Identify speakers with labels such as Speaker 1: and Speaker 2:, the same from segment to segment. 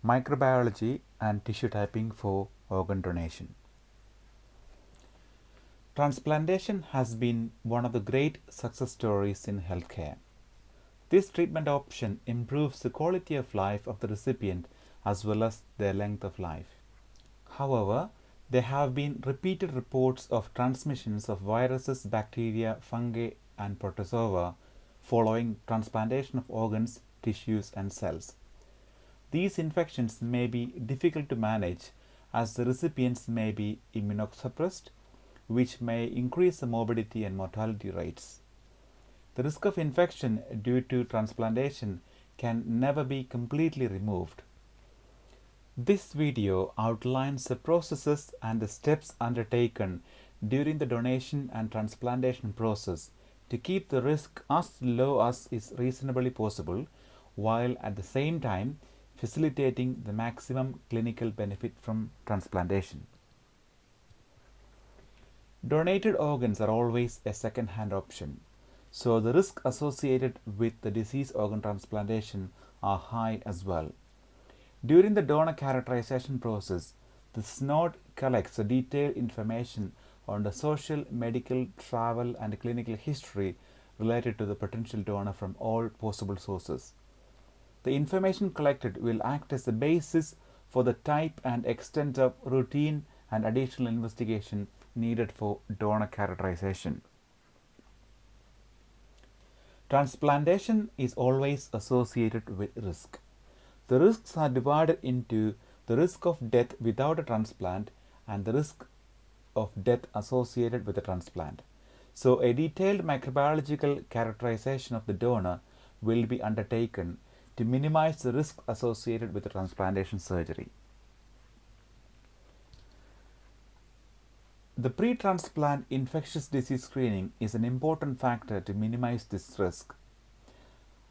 Speaker 1: Microbiology and tissue typing for organ donation. Transplantation has been one of the great success stories in healthcare. This treatment option improves the quality of life of the recipient as well as their length of life. However, there have been repeated reports of transmissions of viruses, bacteria, fungi, and protozoa following transplantation of organs, tissues, and cells. These infections may be difficult to manage as the recipients may be immunosuppressed, which may increase the morbidity and mortality rates. The risk of infection due to transplantation can never be completely removed. This video outlines the processes and the steps undertaken during the donation and transplantation process to keep the risk as low as is reasonably possible, while at the same time facilitating the maximum clinical benefit from transplantation. Donated organs are always a second-hand option, so the risks associated with the disease organ transplantation are high as well. During the donor characterization process, the SNOD collects the detailed information on the social, medical, travel, and clinical history related to the potential donor from all possible sources. The information collected will act as the basis for the type and extent of routine and additional investigation needed for donor characterization. Transplantation is always associated with risk. The risks are divided into the risk of death without a transplant and the risk of death associated with a transplant. So, a detailed microbiological characterization of the donor will be undertaken to minimize the risk associated with the transplantation surgery. The pre-transplant infectious disease screening is an important factor to minimize this risk.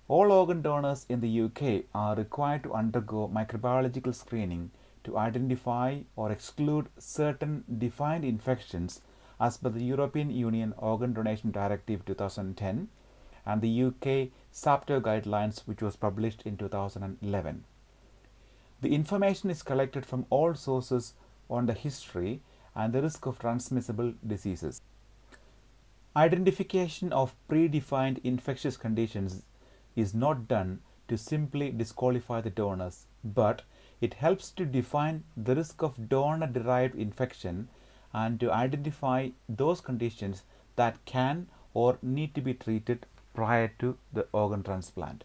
Speaker 1: All organ donors in the UK are required to undergo microbiological screening to identify or exclude certain defined infections as per the European Union Organ Donation Directive 2010 and the UK SAPTO guidelines, which was published in 2011. The information is collected from all sources on the history and the risk of transmissible diseases. Identification of predefined infectious conditions is not done to simply disqualify the donors, but it helps to define the risk of donor-derived infection and to identify those conditions that can or need to be treated prior to the organ transplant.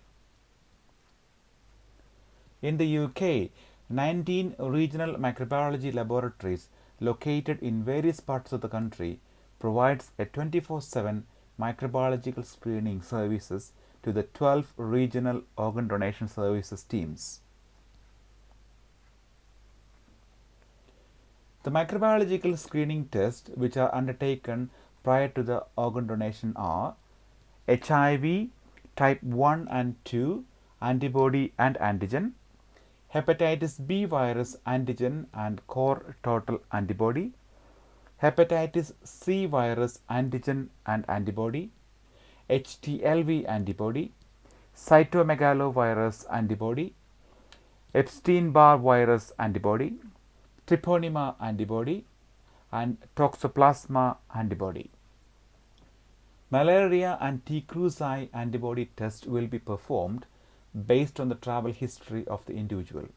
Speaker 1: In the UK, 19 regional microbiology laboratories located in various parts of the country provides a 24/7 microbiological screening services to the 12 regional organ donation services teams. The microbiological screening tests which are undertaken prior to the organ donation are HIV type 1 and 2 antibody and antigen, hepatitis B virus antigen and core total antibody, hepatitis C virus antigen and antibody, HTLV antibody, cytomegalovirus antibody, Epstein-Barr virus antibody, Treponema antibody, and Toxoplasma antibody. Malaria and T. cruzi antibody test will be performed based on the travel history of the individual.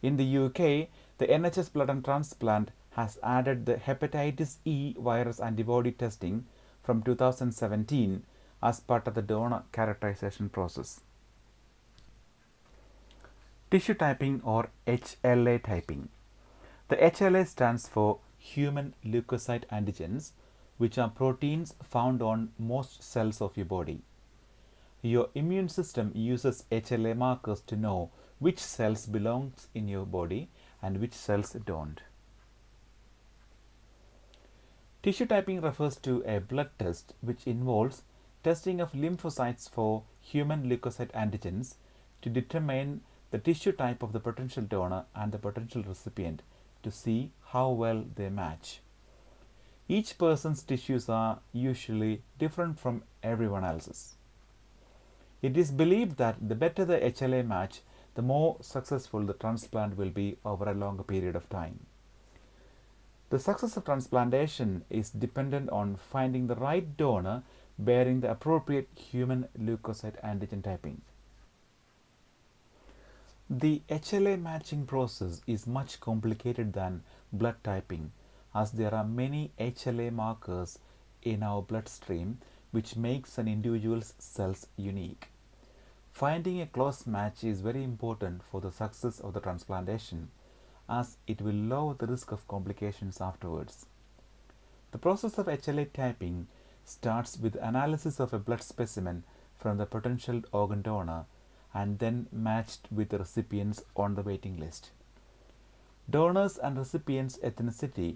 Speaker 1: In the UK, the NHS Blood and Transplant has added the hepatitis E virus antibody testing from 2017 as part of the donor characterization process. Tissue typing or HLA typing. The HLA stands for human leukocyte antigens, which are proteins found on most cells of your body. Your immune system uses HLA markers to know which cells belong in your body and which cells don't. Tissue typing refers to a blood test which involves testing of lymphocytes for human leukocyte antigens to determine the tissue type of the potential donor and the potential recipient to see how well they match. Each person's tissues are usually different from everyone else's. It is believed that the better the HLA match, the more successful the transplant will be over a longer period of time. The success of transplantation is dependent on finding the right donor bearing the appropriate human leukocyte antigen typing. The HLA matching process is much complicated than blood typing, as there are many HLA markers in our bloodstream which makes an individual's cells unique. Finding a close match is very important for the success of the transplantation, as it will lower the risk of complications afterwards. The process of HLA typing starts with analysis of a blood specimen from the potential organ donor and then matched with the recipients on the waiting list. Donors and recipients' ethnicity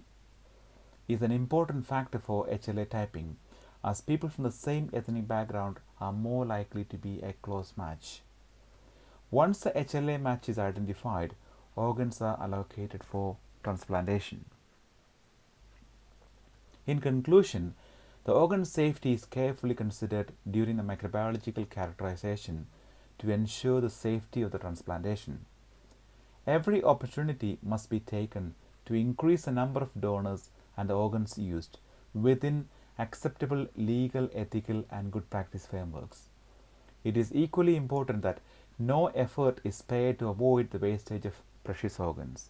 Speaker 1: is an important factor for HLA typing, as people from the same ethnic background are more likely to be a close match. Once the HLA match is identified, organs are allocated for transplantation. In conclusion, the organ safety is carefully considered during the microbiological characterization to ensure the safety of the transplantation. Every opportunity must be taken to increase the number of donors and the organs used within acceptable legal, ethical, and good practice frameworks. It is equally important that no effort is spared to avoid the wastage of precious organs.